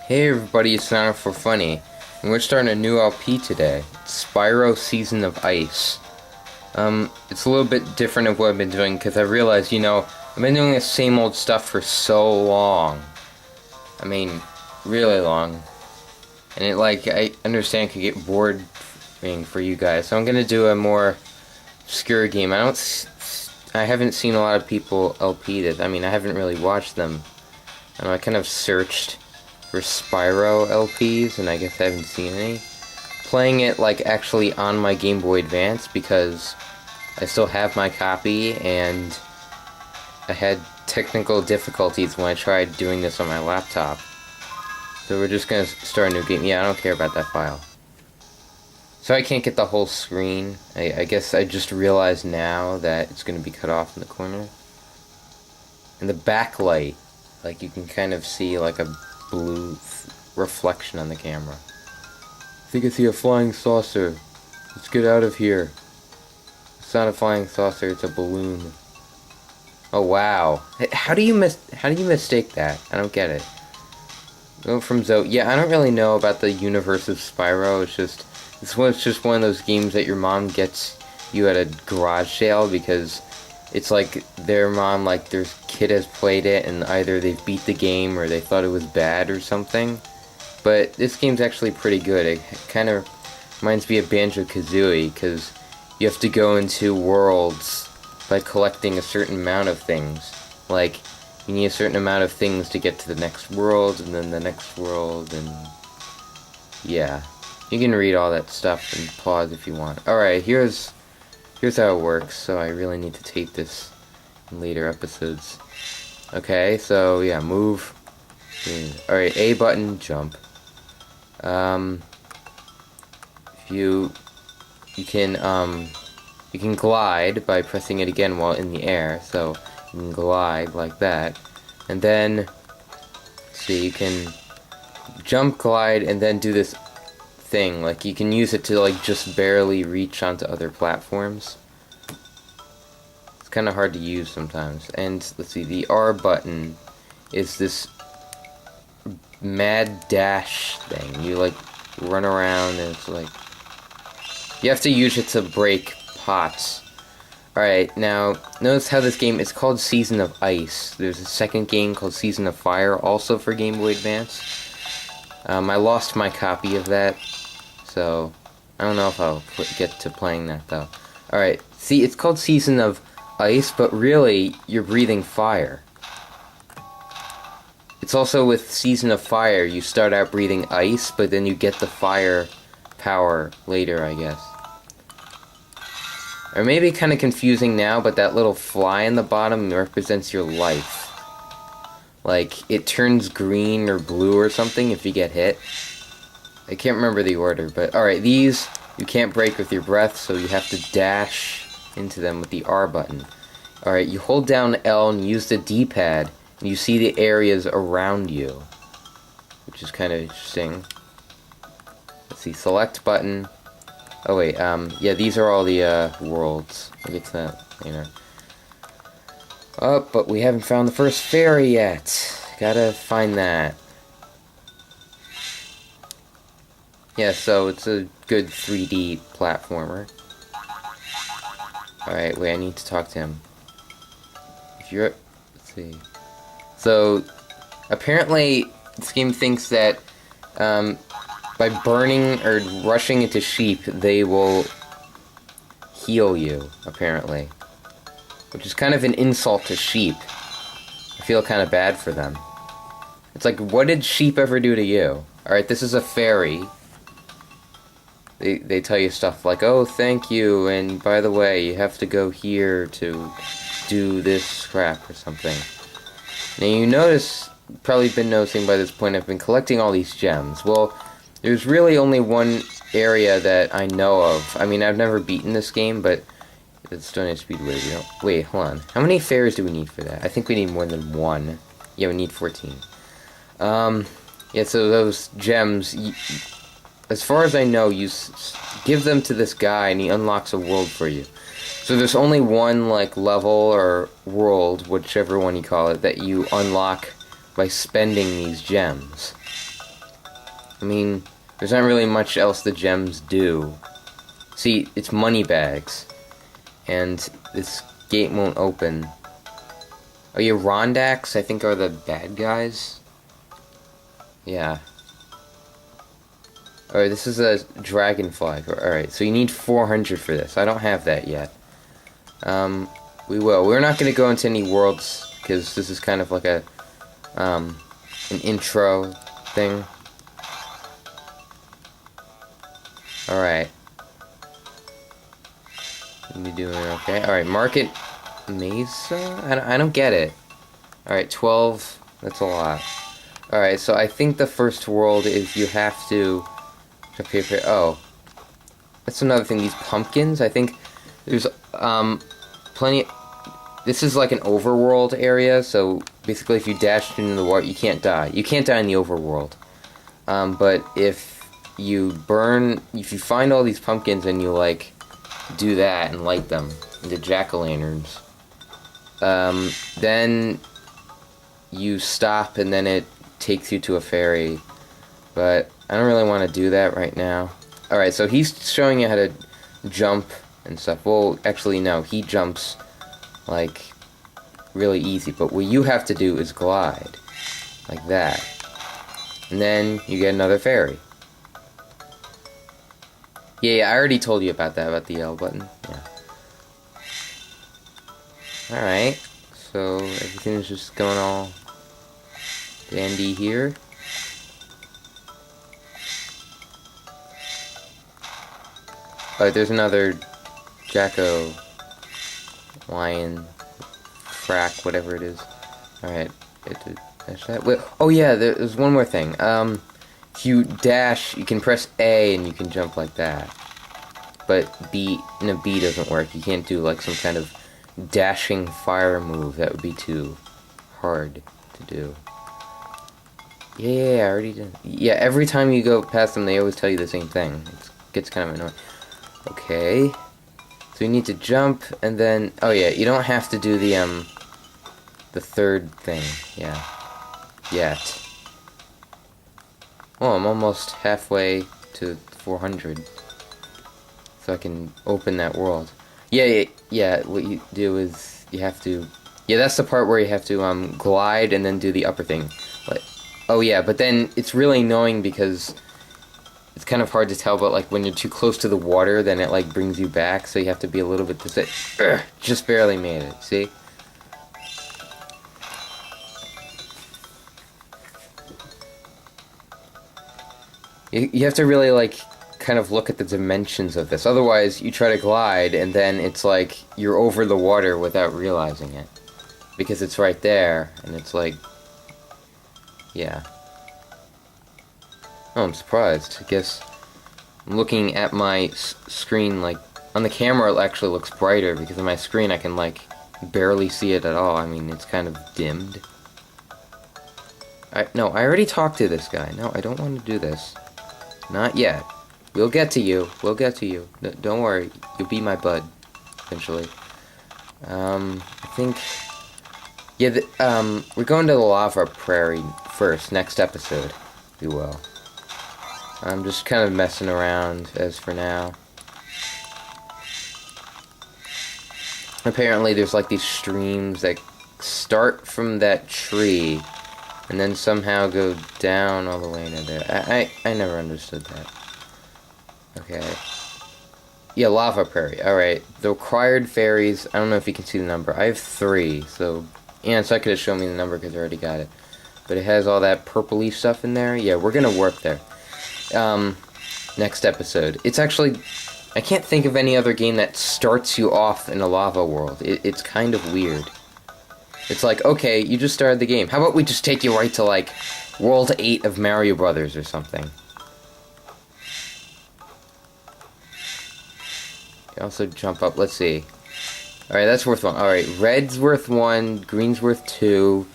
Hey everybody, it's Nana for Funny, and we're starting a new LP today. It's Spyro Season of Ice. It's a little bit different of what I've been doing, because I realized, I've been doing the same old stuff for so long. I mean, really long. And I understand it could get boring for you guys, so I'm gonna do a more obscure game. I haven't seen a lot of people LP this. I mean, I haven't really watched them. I kind of searched for Spyro LPs, and I guess I haven't seen any. Playing it, actually on my Game Boy Advance, because I still have my copy, and I had technical difficulties when I tried doing this on my laptop. So we're just gonna start a new game. Yeah, I don't care about that file. So I can't get the whole screen. I guess I just realized now that it's gonna be cut off in the corner. And the backlight, you can kind of see a blue reflection on the camera. I think I see a flying saucer. Let's get out of here. It's not a flying saucer, it's a balloon. Oh wow. How do you mistake that? I don't get it. Go from yeah, I don't really know about the universe of Spyro. It's just one of those games that your mom gets you at a garage sale because it's their mom, their kid has played it and either they've beat the game or they thought it was bad or something. But this game's actually pretty good. It kind of reminds me of Banjo-Kazooie because you have to go into worlds by collecting a certain amount of things. You need a certain amount of things to get to the next world and then the next world, and yeah. You can read all that stuff and pause if you want. Alright, here's how it works, so I really need to tape this in later episodes. Okay, so yeah, move. Alright, A button, jump. You can glide by pressing it again while in the air, so you can glide like that. And then, let's see, you can jump, glide, and then do this thing. You can use it to just barely reach onto other platforms. It's kind of hard to use sometimes. And let's see, the R button is this mad dash thing. You run around and it's you have to use it to break pots. Alright, now notice how this game is called Season of Ice. There's a second game called Season of Fire, also for Game Boy Advance. I lost my copy of that, so I don't know if I'll get to playing that though. Alright, see, it's called Season of Ice, but really, you're breathing fire. It's also with Season of Fire, you start out breathing ice, but then you get the fire power later, I guess. Or maybe kind of confusing now, but that little fly in the bottom represents your life. It turns green or blue or something if you get hit. I can't remember the order, but alright, these you can't break with your breath, so you have to dash into them with the R button. Alright, you hold down L and use the D-pad, and you see the areas around you, which is kind of interesting. Let's see, select button. Oh wait, yeah, these are all the worlds. We'll get to that later. Oh, but we haven't found the first fairy yet. Gotta find that. Yeah, so it's a good 3D platformer. Alright, wait, I need to talk to him. If you're... Let's see. So, apparently, this game thinks that, by burning or rushing into sheep, they will heal you, apparently. Which is kind of an insult to sheep. I feel kind of bad for them. It's what did sheep ever do to you? Alright, this is a fairy. They tell you stuff oh, thank you, and by the way, you have to go here to do this crap or something. Now you notice, probably been noticing by this point, I've been collecting all these gems. Well, there's really only one area that I know of. I mean, I've never beaten this game, but it's Stone Age Speedway. Wait, hold on. How many fairies do we need for that? I think we need more than one. Yeah, we need 14. Yeah, so those gems, as far as I know, you give them to this guy and he unlocks a world for you. So there's only one, level or world, whichever one you call it, that you unlock by spending these gems. I mean, there's not really much else the gems do. See, it's money bags. And this gate won't open. Oh yeah, Rondax, I think, are the bad guys. Yeah. Alright, this is a dragonfly. Alright, so you need 400 for this. I don't have that yet. We will. We're not going to go into any worlds, because this is kind of like a, an intro thing. Alright. You doing okay? Alright, Market Mesa? I don't get it. Alright, 12. That's a lot. Alright, so I think the first world is you have to... Oh. That's another thing. These pumpkins, I think there's, plenty... This is like an overworld area, so basically if you dash into the water, you can't die. You can't die in the overworld. But if you find all these pumpkins and you, like, do that and light them into jack-o'-lanterns, then you stop and then it takes you to a ferry. But I don't really want to do that right now. Alright, so he's showing you how to jump and stuff. Well, actually, no, he jumps, like, really easy. But what you have to do is glide. Like that. And then you get another ferry. Yeah, I already told you about that, about the L button. Yeah. Alright, so everything's just going all dandy here. Alright, there's another Jacko lion frack, whatever it is. Alright, dash that. Wait, oh yeah, there's one more thing. If you dash, you can press A and you can jump like that. But B doesn't work. You can't do like some kind of dashing fire move. That would be too hard to do. Yeah, I already did. Yeah, every time you go past them, they always tell you the same thing. It gets kind of annoying. Okay. So you need to jump, and then... Oh yeah, you don't have to do the third thing. Yeah. Yet. Oh, I'm almost halfway to 400. So I can open that world. Yeah, what you do is you have to... Yeah, that's the part where you have to glide and then do the upper thing. But, oh yeah, but then it's really annoying because it's kind of hard to tell, but like when you're too close to the water, then it like brings you back, so you have to be a little bit... Just barely made it, see? You have to really, like, kind of look at the dimensions of this. Otherwise, you try to glide, and then it's like you're over the water without realizing it. Because it's right there, and it's like... Yeah. Oh, I'm surprised. I guess I'm looking at my screen, like... On the camera, it actually looks brighter, because on my screen, I can, like, barely see it at all. I mean, it's kind of dimmed. No, I already talked to this guy. No, I don't want to do this. Not yet. We'll get to you. We'll get to you. Don't worry. You'll be my bud. Eventually. I think... Yeah, we're going to the Lava Prairie first. Next episode. We will. I'm just kind of messing around as for now. Apparently there's like these streams that start from that tree and then somehow go down all the way into there. I never understood that. Okay. Yeah, Lava Prairie. Alright. The required fairies, I don't know if you can see the number. I have 3, so... Yeah, so I could have shown me the number because I already got it. But it has all that purpley stuff in there. Yeah, we're gonna work there. Next episode. It's actually... I can't think of any other game that starts you off in a lava world. It's kind of weird. It's like, okay, you just started the game. How about we just take you right to, like, World 8 of Mario Brothers or something? You also jump up. Let's see. Alright, that's worth 1. Alright, red's worth 1, green's worth 2,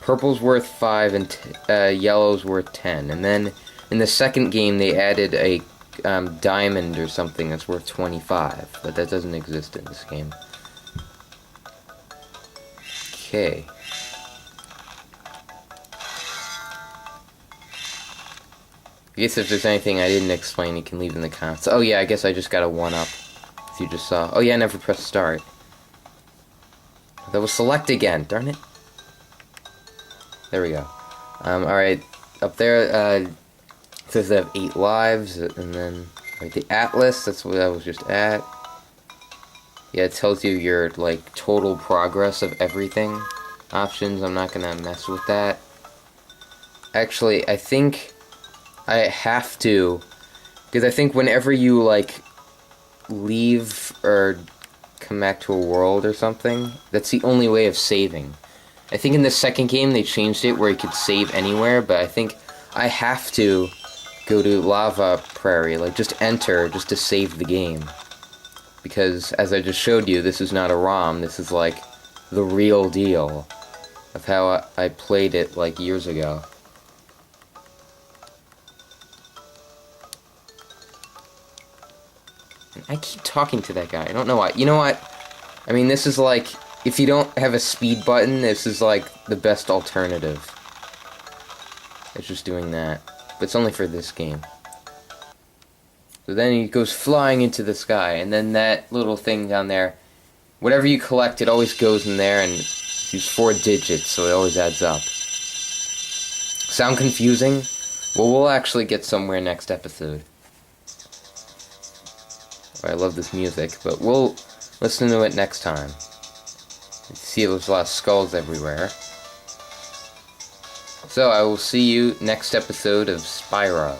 purple's worth 5, and yellow's worth 10. And then, in the second game, they added a diamond or something that's worth 25. But that doesn't exist in this game. Okay. I guess if there's anything I didn't explain, you can leave in the comments. Oh yeah, I guess I just got a 1-up. If you just saw. Oh yeah, I never pressed start. That was select again, darn it. There we go. Alright, up there, it says they have 8 lives, and then, right, the Atlas, that's what I was just at. Yeah, it tells you your, like, total progress of everything. Options, I'm not gonna mess with that. Actually, I think I have to, because I think whenever you, like, leave or come back to a world or something, that's the only way of saving. I think in the second game they changed it where you could save anywhere, but I think I have to go to Lava Prairie, like just enter just to save the game. Because as I just showed you, this is not a ROM, this is like the real deal of how I played it like years ago. I keep talking to that guy. I don't know why. You know what? I mean, this is like, if you don't have a speed button, this is like the best alternative. It's just doing that. But it's only for this game. So then he goes flying into the sky, and then that little thing down there, whatever you collect, it always goes in there, and use 4 digits, so it always adds up. Sound confusing? Well, we'll actually get somewhere next episode. I love this music, but we'll listen to it next time. See, there's a lot of skulls everywhere. So I will see you next episode of Spyro.